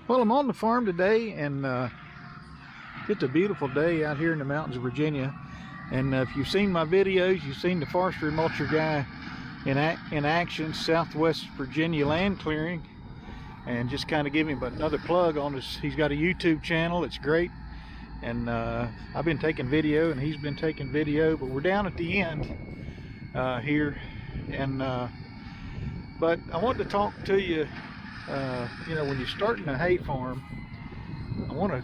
Well, I'm on the farm today, and it's a beautiful day out here in the mountains of Virginia. And if you've seen my videos, you've seen the forestry mulcher guy in action, Southwest Virginia Land Clearing. And just kind of give him another plug on his, he's got a YouTube channel, it's great. And I've been taking video and he's been taking video, but we're down at the end here. And but I wanted to talk to you, you know, when you're starting a hay farm, I want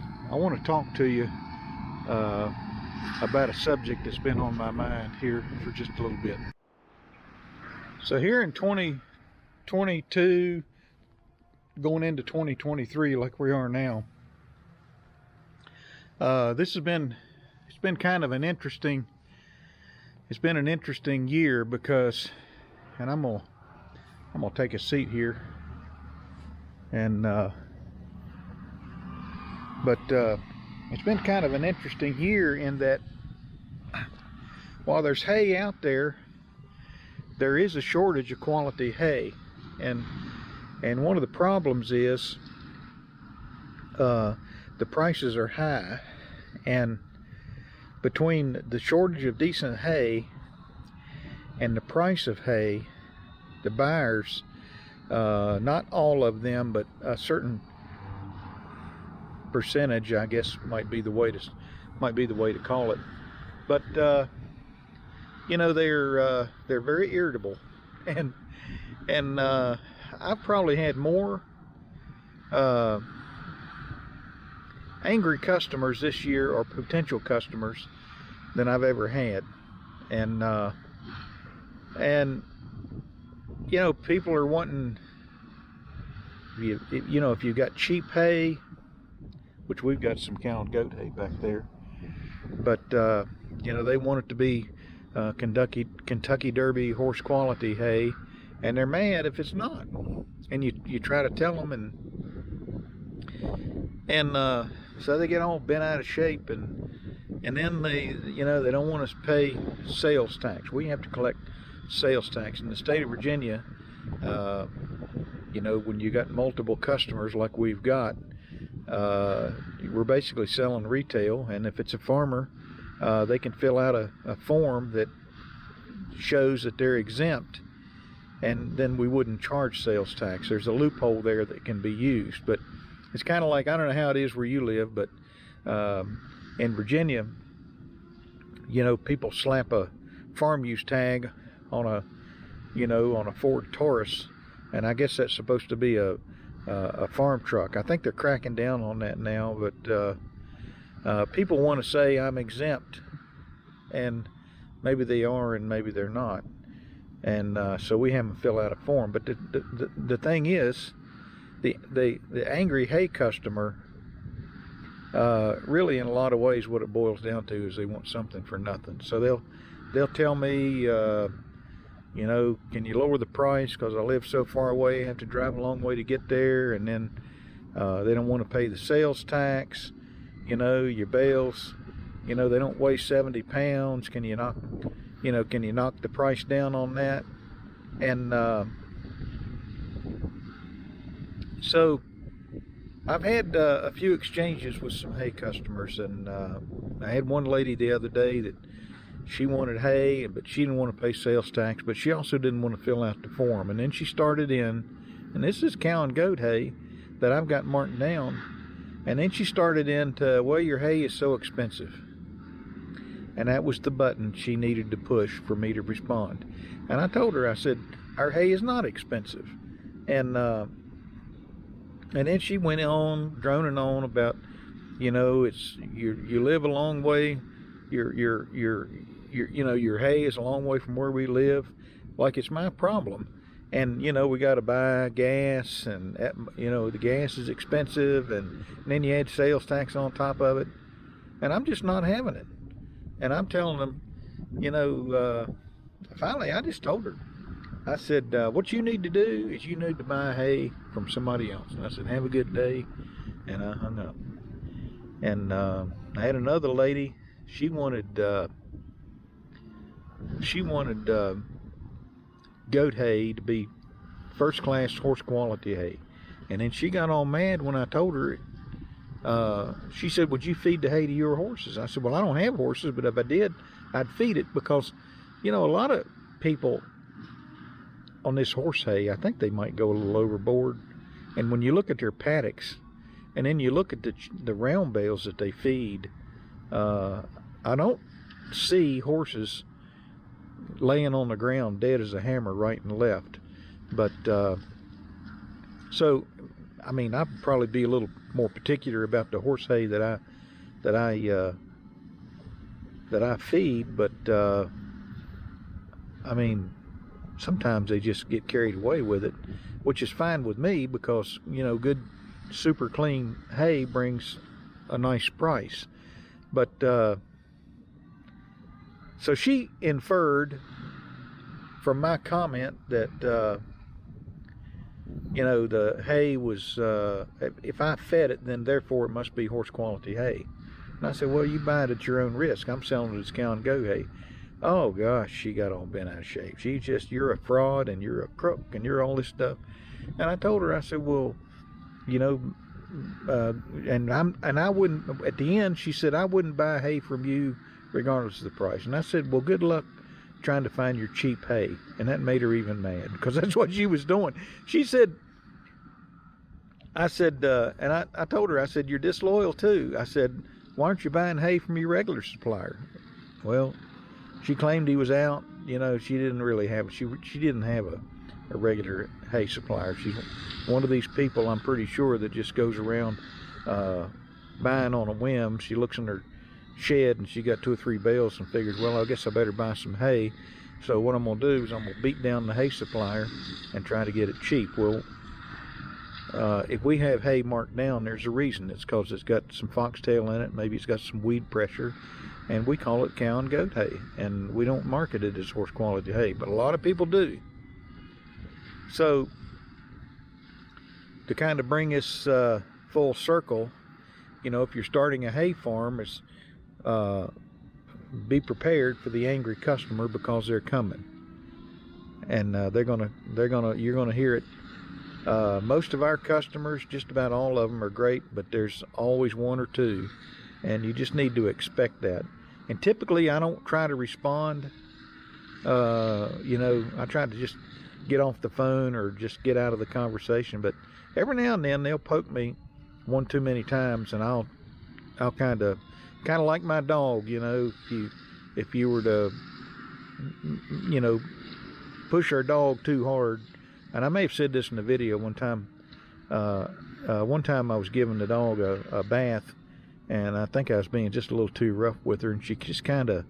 to talk to you about a subject that's been on my mind here for just a little bit. So here in 2022, going into 2023 like we are now, it's been kind of an interesting year because, and I'm gonna take a seat here, and but it's been kind of an interesting year in that while there's hay out there, there is a shortage of quality hay, and one of the problems is the prices are high, and between the shortage of decent hay and the price of hay, the buyers, not all of them, but a certain percentage, I guess, might be the way to call it. But you know, they're very irritable, and I've probably had more angry customers this year, or potential customers, than I've ever had. And you know, people are wanting, you know, if you've got cheap hay, which we've got some cow and goat hay back there, but you know, they want it to be Kentucky Derby horse quality hay, and they're mad if it's not. And you try to tell them, and so they get all bent out of shape, and then they, you know, they don't want us to pay sales tax. We have to collect sales tax in the state of Virginia. You know, when you got multiple customers like we've got, we're basically selling retail, and if it's a farmer, they can fill out a form that shows that they're exempt, and then we wouldn't charge sales tax. There's a loophole there that can be used, but it's kind of like, I don't know how it is where you live, but in Virginia, you know, people slap a farm use tag on a, you know, on a Ford Taurus, and I guess that's supposed to be a farm truck. I think they're cracking down on that now, but people want to say I'm exempt, and maybe they are and maybe they're not, and so we have them fill out a form. But the thing is, the angry hay customer, really in a lot of ways what it boils down to is they want something for nothing. So they'll tell me, you know, can you lower the price because I live so far away, I have to drive a long way to get there, and then they don't want to pay the sales tax. You know, your bales, you know, they don't weigh 70 pounds. Can you knock the price down on that? And so I've had a few exchanges with some hay customers, and I had one lady the other day that she wanted hay, but she didn't want to pay sales tax, but she also didn't want to fill out the form. And then she started in, and this is cow and goat hay that I've got marked down, and then she started into, well, your hay is so expensive. And that was the button she needed to push for me to respond. And I told her, I said, our hay is not expensive. And then she went on, droning on about, you know, it's, you live a long way, you know, your hay is a long way from where we live, like it's my problem. And, you know, we got to buy gas, and, you know, the gas is expensive, and then you add sales tax on top of it, and I'm just not having it. And I'm telling them, you know, finally I just told her, I said, what you need to do is you need to buy hay from somebody else. And I said, have a good day, and I hung up. And I had another lady, she wanted goat hay to be first class horse quality hay, And then she got all mad when I told her. She said, would you feed the hay to your horses? I said, well, I don't have horses, but if I did, I'd feed it, because, you know, a lot of people on this horse hay, I think they might go a little overboard. And when you look at their paddocks, and then you look at the round bales that they feed, I don't see horses laying on the ground dead as a hammer right and left. But so I mean, I'd probably be a little more particular about the horse hay that I feed, but I mean, sometimes they just get carried away with it, which is fine with me, because, you know, good super clean hay brings a nice price. But so she inferred from my comment that you know, the hay was, if I fed it, then therefore it must be horse quality hay. And I said, well, you buy it at your own risk. I'm selling it as cow and goat hay. Oh gosh, she got all bent out of shape. She just, you're a fraud and you're a crook and you're all this stuff. And I told her, I said, well, you know, and I wouldn't, at the end, she said, I wouldn't buy hay from you regardless of the price. And I said, well, good luck trying to find your cheap hay. And that made her even mad, because that's what she was doing. She said, I said, and I told her, I said, you're disloyal too. I said, why aren't you buying hay from your regular supplier? Well, she claimed he was out. You know, she didn't really have, she didn't have a regular hay supplier. She's one of these people, I'm pretty sure, that just goes around buying on a whim. She looks in her shed and she got 2 or 3 bales and figures, well, I guess I better buy some hay. So what I'm going to do is I'm going to beat down the hay supplier and try to get it cheap. Well, if we have hay marked down, there's a reason. It's because it's got some foxtail in it. Maybe it's got some weed pressure, and we call it cow and goat hay, and we don't market it as horse quality hay, but a lot of people do. So to kind of bring us full circle, you know, if you're starting a hay farm, it's be prepared for the angry customer, because they're coming, and you're gonna hear it. Most of our customers, just about all of them, are great, but there's always 1 or 2, and you just need to expect that. And typically I don't try to respond. You know, I try to just get off the phone or just get out of the conversation, but every now and then they'll poke me 1 too many times, and I'll kind of like my dog, you know, if you were to, you know, push our dog too hard. And I may have said this in the video one time. One time I was giving the dog a bath, and I think I was being just a little too rough with her, and she just kind of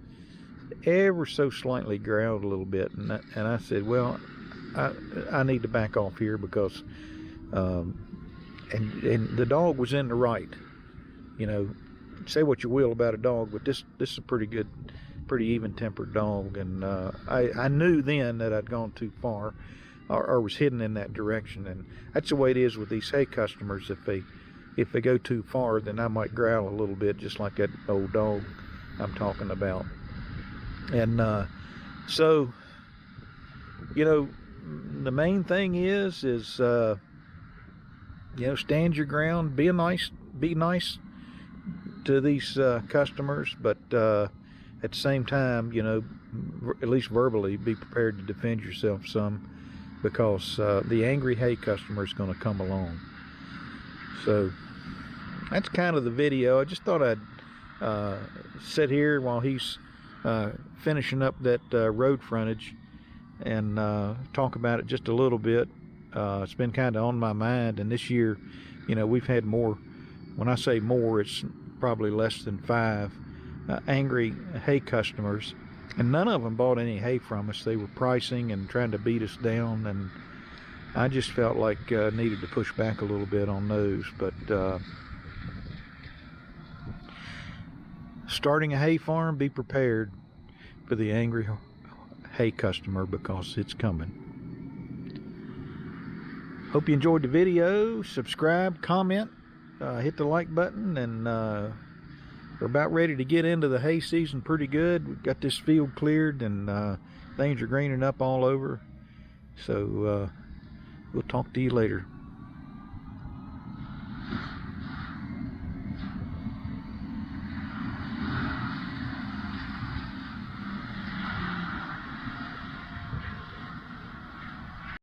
ever so slightly growled a little bit, and I said, well, I need to back off here, because and the dog was in the right. You know, say what you will about a dog, but this is a pretty good, pretty even-tempered dog, and I knew then that I'd gone too far, or was heading in that direction. And that's the way it is with these hay customers. If they go too far, then I might growl a little bit, just like that old dog I'm talking about. And so, you know, the main thing is you know, stand your ground, be nice to these customers, but at the same time, you know, at least verbally, be prepared to defend yourself some, because the angry hay customer is going to come along. So that's kind of the video. I just thought I'd sit here while he's finishing up that road frontage and talk about it just a little bit. It's been kind of on my mind, and this year, you know, we've had more. When I say more, it's probably less than 5 angry hay customers, and none of them bought any hay from us. They were pricing and trying to beat us down, and I just felt like needed to push back a little bit on those. But starting a hay farm, be prepared for the angry hay customer, because it's coming. Hope you enjoyed the video. Subscribe, comment, hit the like button, and we're about ready to get into the hay season pretty good. We've got this field cleared, and things are greening up all over. So we'll talk to you later.